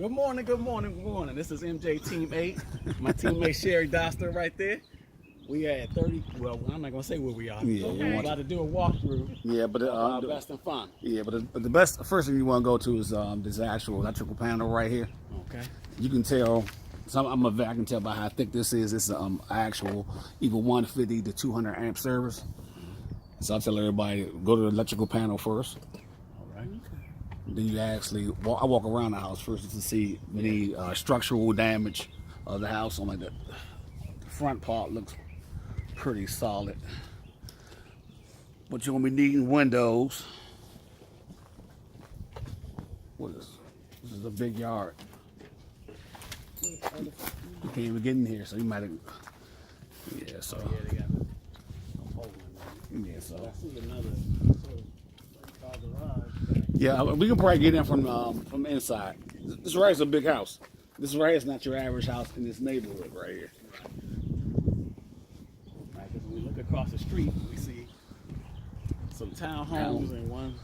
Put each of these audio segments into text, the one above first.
Good morning, good morning, good morning. This is MJ Team 8. My teammate Sherry Doster right there. We are at 30. Well, I'm not gonna say where we are. Yeah, We're about to do a walkthrough. Yeah, but our best and fun. Yeah, but the best first thing you want to go to is this actual electrical panel right here. Okay. You can tell. I'm a vet. I can tell by how thick this is. It's actual either 150 to 200 amp service. So I tell everybody go to the electrical panel first. All right. Then you actually I walk around the house first to see any structural damage of the house. On like the front part looks pretty solid. But you're gonna be needing windows. What is this? This is a big yard. You can't even get in here, so you might have. Yeah, so. Yeah, they got a hole in there. Yeah, so. I see another garage. Yeah, we can probably get in from inside. This right is a big house. This right is not your average house in this neighborhood right here. Right, because when we look across the street, we see some townhomes and one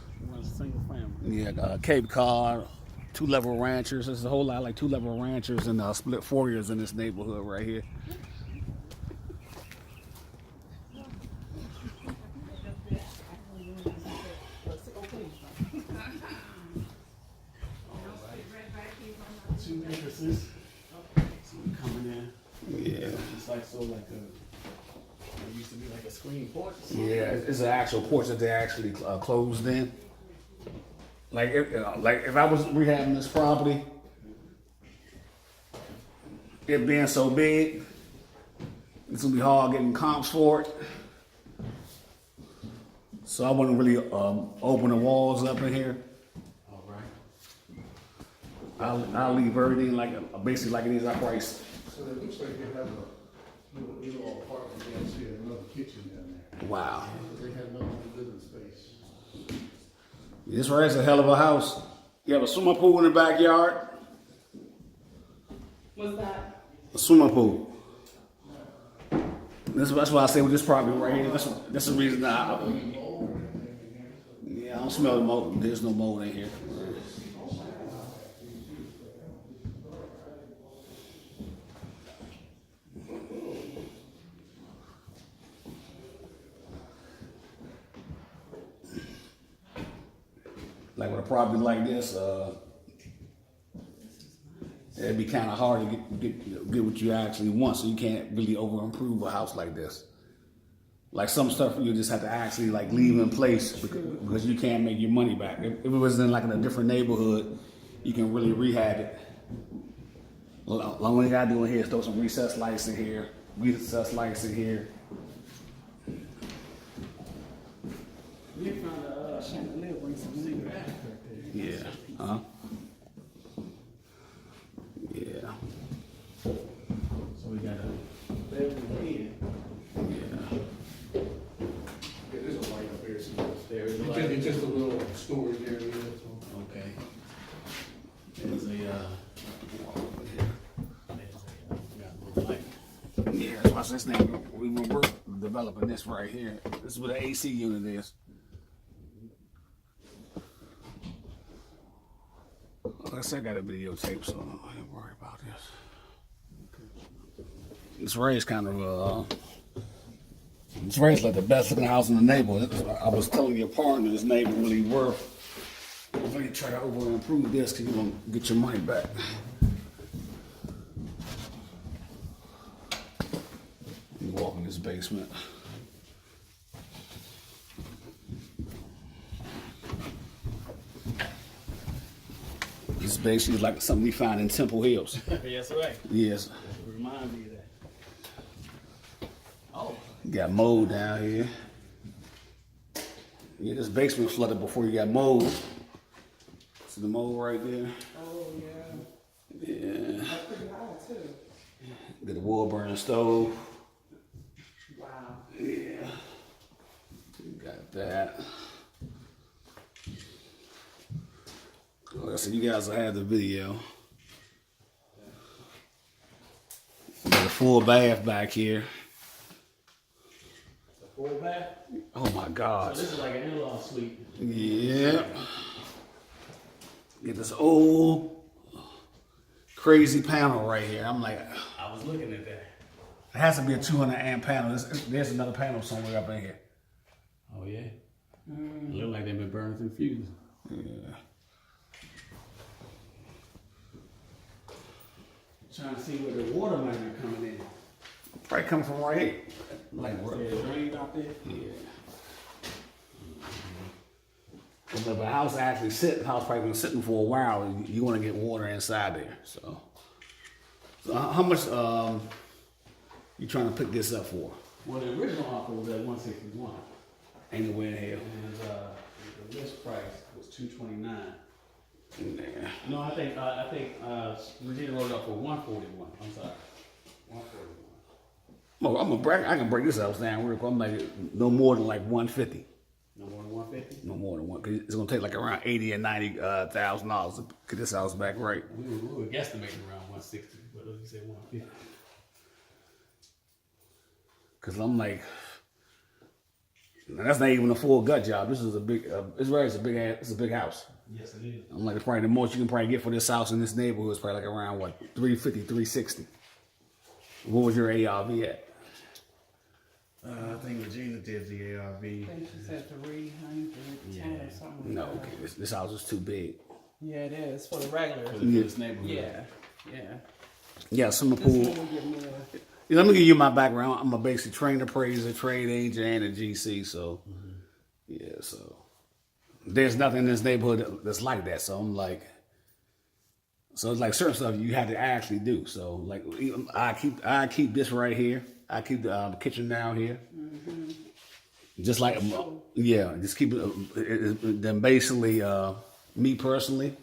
single family. Yeah, Cape Cod, 2-level ranchers. There's a whole lot like 2-level ranchers and split foyers in this neighborhood right here. Two entrances. So we coming in. Yeah. It's like it used to be like a screen porch. Yeah, it's an actual porch that they actually closed in. Like if I was rehabbing this property, it being so big, it's gonna be hard getting comps for it. So I wouldn't really open the walls up in here. All right. I'll leave everything basically like it is. I probably. So it looks like they have a little apartment downstairs, another kitchen down there. Wow. They have no living space. This right is a hell of a house. You have a swimming pool in the backyard. What's that? A swimming pool. That's why I say with this property right here. That's the reason I don't smell the mold. There's no mold in here. Like with a property like this, it'd be kind of hard to get what you actually want, so you can't really over improve a house like this. Like some stuff you just have to actually leave in place because you can't make your money back. If it was in a different neighborhood, you can really rehab it. All you gotta do in here is throw some recessed lights in here, recessed lights in here. We found a chandelier bring some cigarettes right there. Yeah. Huh? Yeah. So we got a bedroom here. Yeah. Yeah, there's a light up there. So There is a it's light. just a little storage area. So. Okay. There's a light. Yeah, that's why this name we were developing this right here. This is where the AC unit is. Like I said, I got a videotape, so I don't worry about this. This right is kind of this right is like the best looking house in the neighborhood. I was telling your partner this neighbor really worth. If you try to over improve this, cause you won't get your money back. You walk in this basement. This basically like something we find in Temple Hills. Yes, right. Yes. Remind me of that. Oh. You got mold down here. Yeah, this basement flooded before you got mold. See the mold right there? Oh, yeah. Yeah. That's pretty high, too. Got a wood burning stove. Wow. Yeah. You got that. Like I said, you guys will have the video. Got a full bath back here. It's a full bath. Oh my So gosh. this is like an in-law suite. Yeah. Get this old crazy panel right here. I'm like, I was looking at that. it has to be a 200 amp panel. There's another panel somewhere up in here. Oh yeah. It look like they've been burning through fuses. Yeah. Trying to see where the water might be coming in. Probably coming from right here. Like Is where? there a drain out there? Yeah. But if a house actually house probably been sitting for a while, you want to get water inside there. So how much you trying to pick this up for? Well, the original offer was at 161, Ain't no way in hell. and the list price was 229. Yeah. No, I think Regina wrote it up for 141. I'm sorry, 141. I can break this house down real quick. I'm like no more than like 150. No more than 150. No more than one. Cause it's gonna take like around $80,000 and $90,000 to get this house back right. We were guesstimating around 160, but you said 150. Cause I'm like, that's not even a full gut job. This is a big. It's a big house. Yes, it is. I'm like, it's probably the most you can probably get for this house in this neighborhood is probably like around what 350, 360. What was your ARV at? I think Regina did the ARV. I think she said 310 or something. No, like that. okay, this house is too big. Yeah, it is for the regular. For this neighborhood. Yeah, yeah. Yeah, summer This pool. one will get more. Let me give you my background. I'm a basic trained appraiser, trade agent, and a GC. So, yeah, so there's nothing in this neighborhood that's like that. So I'm like, so it's like certain stuff you have to actually do. So like, I keep this right here. I keep the kitchen down here. Just like, yeah, just keep it. Then basically, me personally,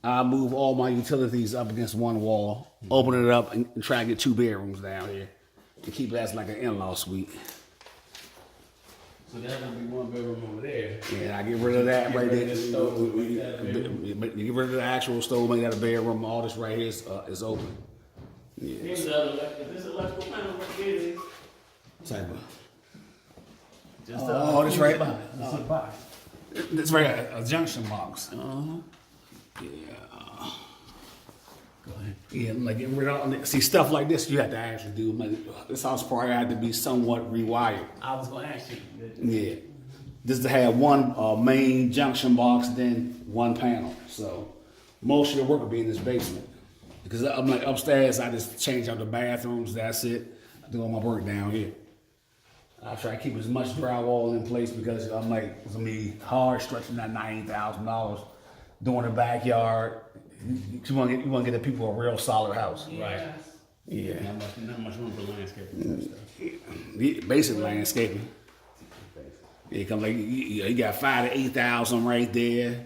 I move all my utilities up against one wall, open it up, and try to get 2 bedrooms down here, and keep it as like an in-law suite. So that's gonna be 1 bedroom over there. Yeah, I get rid of that right there. This stove, make that a bedroom. You get rid of the actual stove, make that a bedroom. All this right here is open. Yeah, Here's this electrical panel right here. type of. Just this right. Just a box. This right, a junction box. Yeah. Go ahead. Yeah, like getting rid of see stuff like this. You have to actually do. Like, this house probably had to be somewhat rewired. I was gonna ask you. Yeah, just to have one main junction box, then one panel. So most of the work will be in this basement because I'm like upstairs. I just change out the bathrooms. That's it. I do all my work down here. I try to keep as much drywall in place because I'm like it's gonna be hard stretching that $90,000 doing the backyard. You want to get the people a real solid house. Right. Yeah. Not much room for landscaping and stuff. Yeah, basic landscaping. Yeah, come like you got 5,000 to 8,000 right there.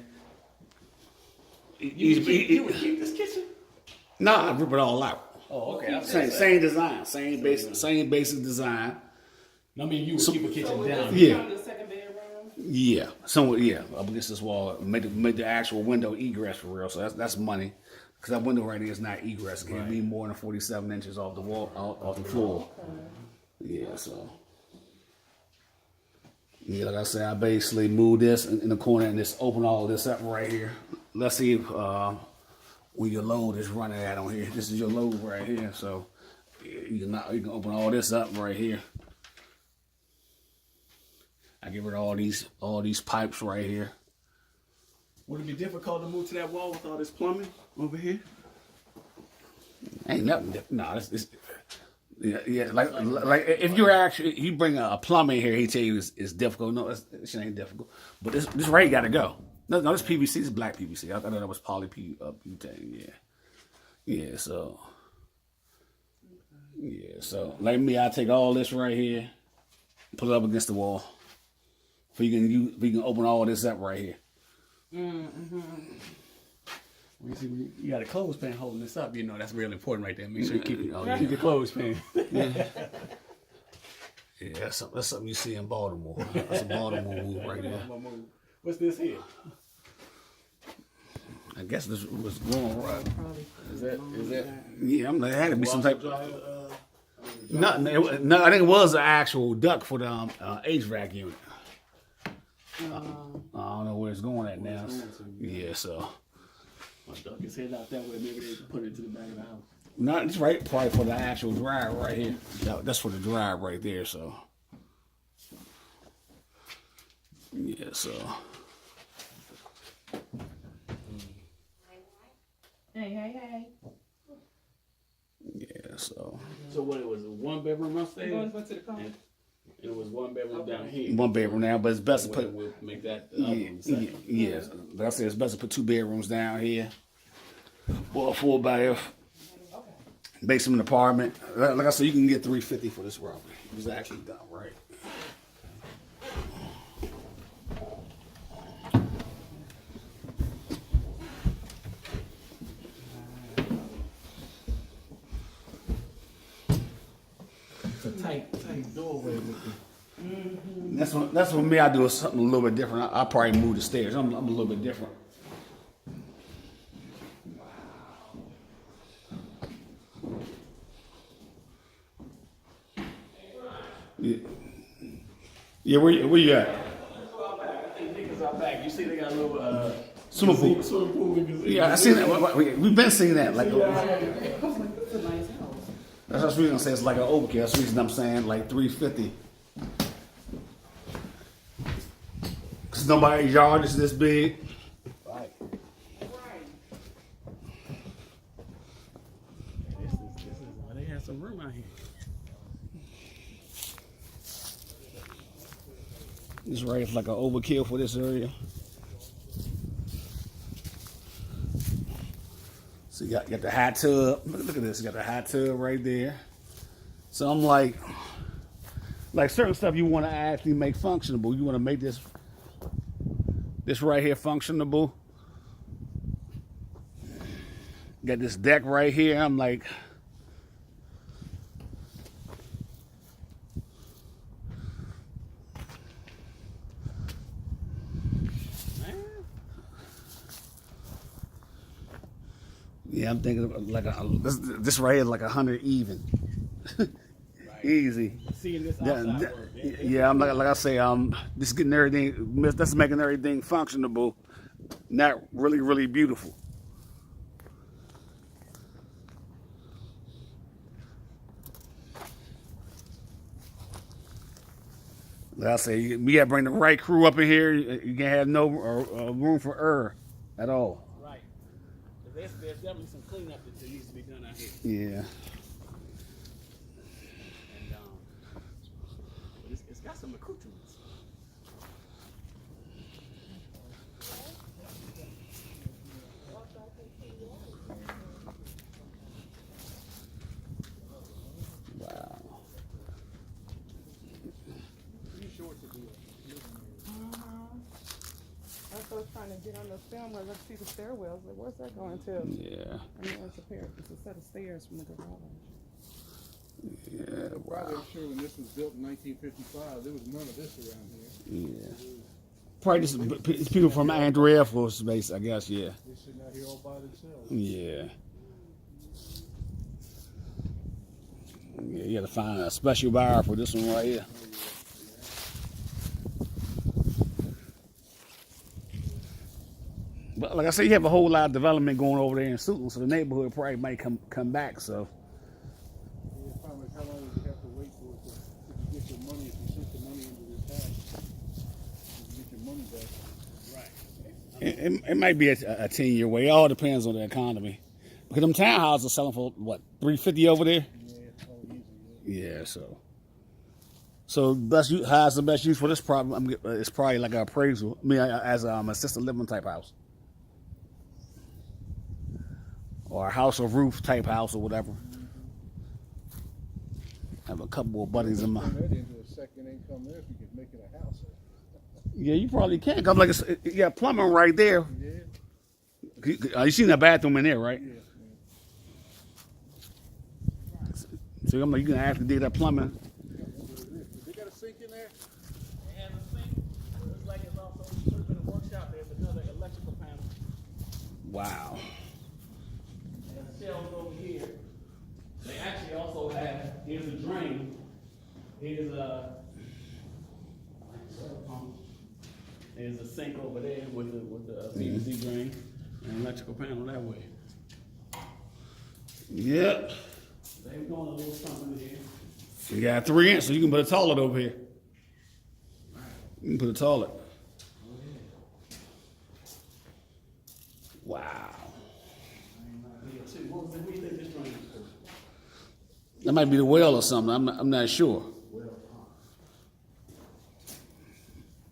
You would keep this kitchen? No, I rip it all out. Oh, okay. Same design, same basic design. I mean, you would keep a kitchen So down. Yeah. The second bedroom. Yeah, somewhere. Yeah, up against this wall, make the actual window egress for real. So that's money, because that window right there is not egress. It can't be more than 47 inches off the wall, off the floor. Yeah, so. Yeah, like I said, I basically moved this in the corner and just open all of this up right here. Let's see if where your load is running at on here. This is your load right here. So you can open all this up right here. I get rid of all these pipes right here. Would it be difficult to move to that wall with all this plumbing over here? Ain't nothing. No, yeah. Like if you're actually you bring a plumber in here, he tell you it's difficult. No, this shit ain't difficult. But this right got to go. No, this PVC, this is black PVC. I thought that was polybutane. Yeah. So like me, I take all this right here, put it up against the wall. So you can open all this up right here. You see, you got a clothespin holding this up. You know that's really important right there. Make sure you keep it. Keep your clothespin. Yeah, that's something you see in Baltimore. That's a Baltimore move right there. What's this here? I guess this was going right. Is that? Yeah, there had to be some type. No, I think it was an actual duct for the HVAC unit. I don't know where it's going at now. Yeah, so Or duck his head out that way, maybe they put it to the back of the house. No, it's right probably for the actual drive right here. That's for the drive right there, so. Yeah, so. Hey. Yeah, so. So what, it was a one bedroom upstairs? Go to the car. And it was one bedroom down here. One bedroom now, but it's best to put. We'll make that the other one second. Yeah, like I said, it's best to put 2 bedrooms down here. Or a 4-bath. Basement apartment. Like I said, you can get $350 for this property. It was actually done right. It's a tight doorway with the. That's what me. I do something a little bit different. I probably move the stairs. I'm a little bit different. Yeah, where you at? I think niggas are back. You see they got a little Swimming pool. swimming pool. Yeah, I seen that. We've been seeing that. Like, It's a nice house. that's what we're gonna say. It's like an overkill. That's the reason I'm saying like $350. Cause nobody's yard is this big. Right. This is why they have some room out here. This right is like an overkill for this area. So you got the hot tub. Look at this. You got the hot tub right there. So I'm like certain stuff you want to actually make functionable. You want to make this right here functionable. Got this deck right here. I'm like, yeah, I'm thinking of like this right here is like 100 even. Easy. Seeing this Yeah, outside work. yeah, I'm like I say, just getting everything, that's making everything functionable, not really beautiful. Like I say, we gotta bring the right crew up in here. You can't have no room for error at all. Right. There's definitely some cleanup that needs to be done out here. Yeah. And but it's got some accoutrements. Wow. That's what I was trying to get on the film where let's see the stairwells. Like, where's that going to? Yeah. I mean, it's a set of stairs from the garage. Yeah. Probably, Wow. I'm sure when this was built in 1955, there was none of this around here. Yeah. Probably just people from Andrew Air Force Base, I guess. Yeah. They're sitting out here all by themselves. Yeah. Yeah, you gotta find a special buyer for this one right here. But like I said, you have a whole lot of development going over there in Suitland, so the neighborhood probably might come back. So Yeah, probably how long would you have to wait for it to get your money if you sent the money into this house? You get your money back. Right. it might be a 10-year wait. It all depends on the economy. Because them townhouses are selling for what, $350 over there? Yeah, it's all easy. Yeah. Yeah, so how's the best use for this problem? It's probably like an appraisal. I mean, as assisted living type house, or a house or roof type house or whatever. I have a couple of buddies in my. Turn that into a second income there if you could make it a house. Yeah, you probably can. Cause like you got plumbing right there. Yeah. You seen that bathroom in there, right? Yeah. So I'm like, you can actually dig that plumbing. They got a sink in there? And the thing, looks like it's also should have been a workshop. There's another electrical panel. Wow. And the shelves over here. They actually also have, here's a drain. Here's a there's a sink over there with the PVC drain. an electrical panel that way. Yep. They're doing a little something here. You got 3 inches, so you can put a toilet over here. You can put a toilet. Wow. What do you think this drain is for? That might be the well or something. I'm not sure.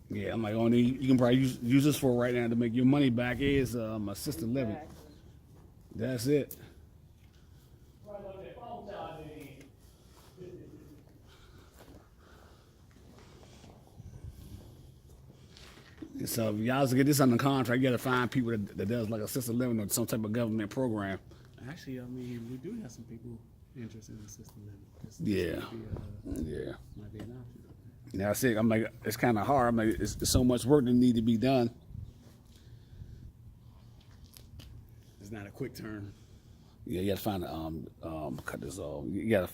Yeah, I'm like, only you can probably use this for right now to make your money back is assisted living. That's it. So if y'all to get this under contract, you got to find people that does like assisted living or some type of government program. Actually, I mean, we do have some people interested in assisted living. Yeah. Yeah. Might be an option. Now I see, I'm like, it's kind of hard. I'm like, it's so much work that need to be done. It's not a quick turn. Yeah, you got to find cut this off. You got to